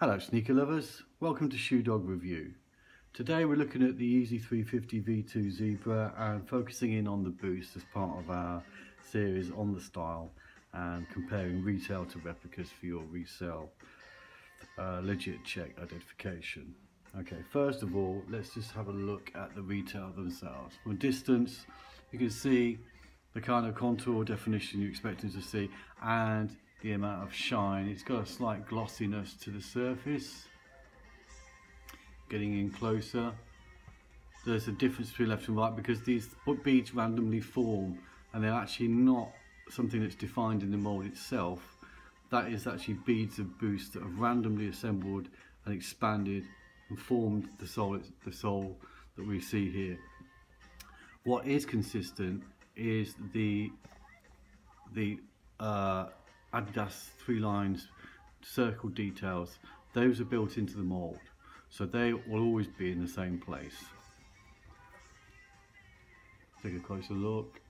Hello sneaker lovers, welcome to Shoe Dog Review. Today we're looking at the Yeezy 350 V2 Zebra and focusing in on the boost as part of our series on the style and comparing retail to replicas for your resale legit check identification. Okay, first of all, let's just have a look at the retail themselves. From a distance, you can see the kind of contour definition you're expecting to see and the amount of shine. It's got a slight glossiness to the surface. Getting in closer, there's a difference between left and right because these beads randomly form and they're actually not something that's defined in the mold itself. That is actually beads of boost that have randomly assembled and expanded and formed the sole that we see here. What is consistent is the Adidas 3 lines circle details. Those are built into the mold, so they will always be in the same place. Take a closer look.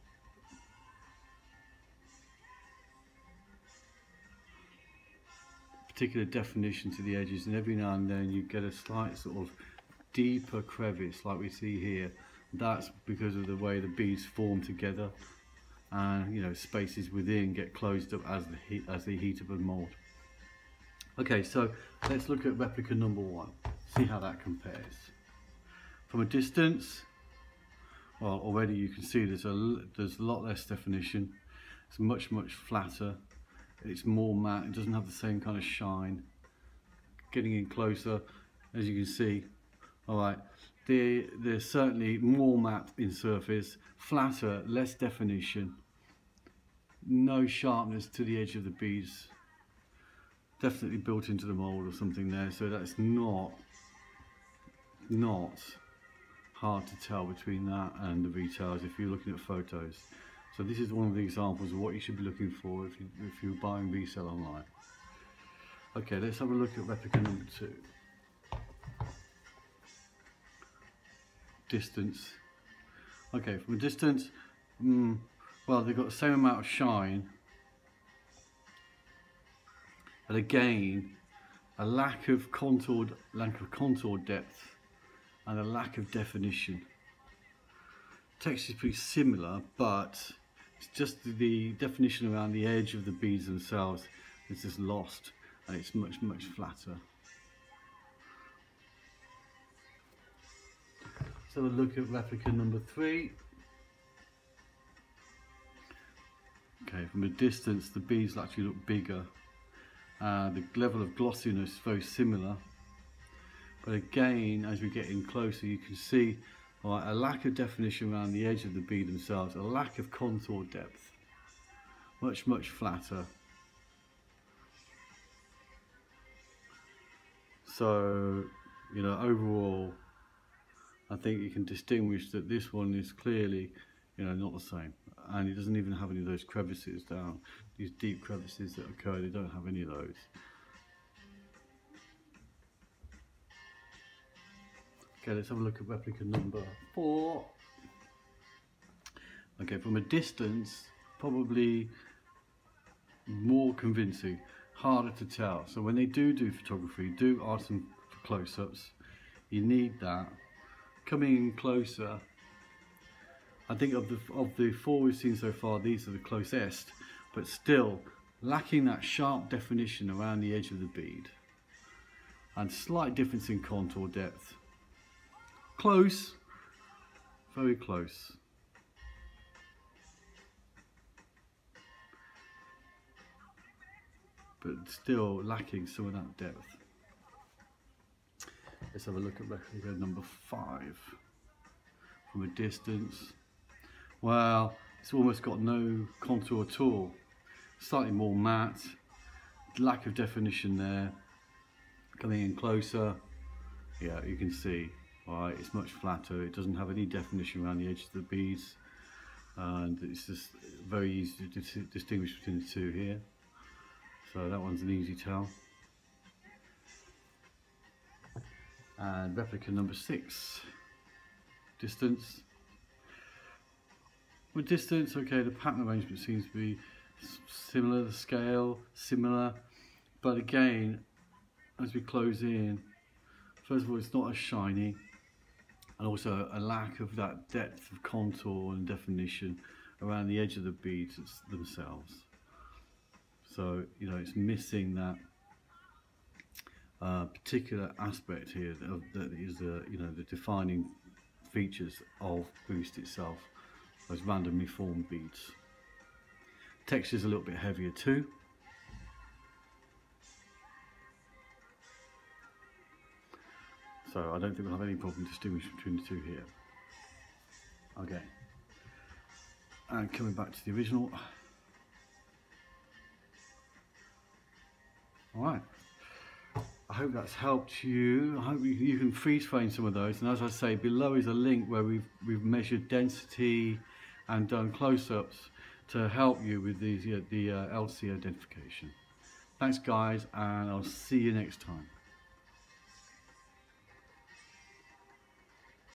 Particular definition to the edges, and every now and then you get a slight sort of deeper crevice like we see here. That's because of the way the beads form together, and spaces within get closed up as they heat up the mold. Okay, so let's look at replica number 1, see how that compares. From a distance, well, already you can see there's a lot less definition. It's much flatter. It's more matte. It doesn't have the same kind of shine. Getting in closer, as you can see, all right, they're certainly more matte in surface, flatter, less definition, no sharpness to the edge of the beads. Definitely built into the mold or something there, so that's not hard to tell between that and the retails if you're looking at photos. So this is one of the examples of what you should be looking for if you're buying resale online. Okay, let's have a look at replica number 2. Distance. Okay, from a distance, well, they've got the same amount of shine, but again, a lack of contour depth and a lack of definition. Texture is pretty similar, but it's just the definition around the edge of the beads themselves is just lost, and it's much flatter. So we'll look at replica number 3. Okay, from a distance the beads actually look bigger. The level of glossiness is very similar, but again, as we get in closer, you can see a lack of definition around the edge of the bead themselves, a lack of contour depth, much flatter. So, overall, I think you can distinguish that this one is clearly, not the same, and it doesn't even have any of those crevices down, these deep crevices that occur. They don't have any of those. Okay, let's have a look at replica number 4. Okay, from a distance, probably more convincing, harder to tell. So when they do photography, do ask them for close-ups. You need that. Coming in closer, I think of the 4 we've seen so far, these are the closest, but still lacking that sharp definition around the edge of the bead, and slight difference in contour depth. Close, very close. But still lacking some of that depth. Let's have a look at replica number 5. From a distance, well, it's almost got no contour at all. Slightly more matte, lack of definition there. Coming in closer, yeah, you can see, right, it's much flatter. It doesn't have any definition around the edge of the beads, and it's just very easy to distinguish between the two here. So that one's an easy tell. And replica number 6, distance. With distance, okay, the pattern arrangement seems to be similar, the scale similar, but again, as we close in, first of all, it's not as shiny, and also a lack of that depth of contour and definition around the edge of the beads themselves. So, you know, it's missing that particular aspect here that is you know, the defining features of Boost itself, those randomly formed beads. Texture's a little bit heavier too. So I don't think we'll have any problem distinguishing between the two here. Okay. And coming back to the original. Alright. I hope that's helped you. I hope you can freeze frame some of those. And as I say, below is a link where we've measured density and done close-ups to help you with these the LC identification. Thanks guys, and I'll see you next time.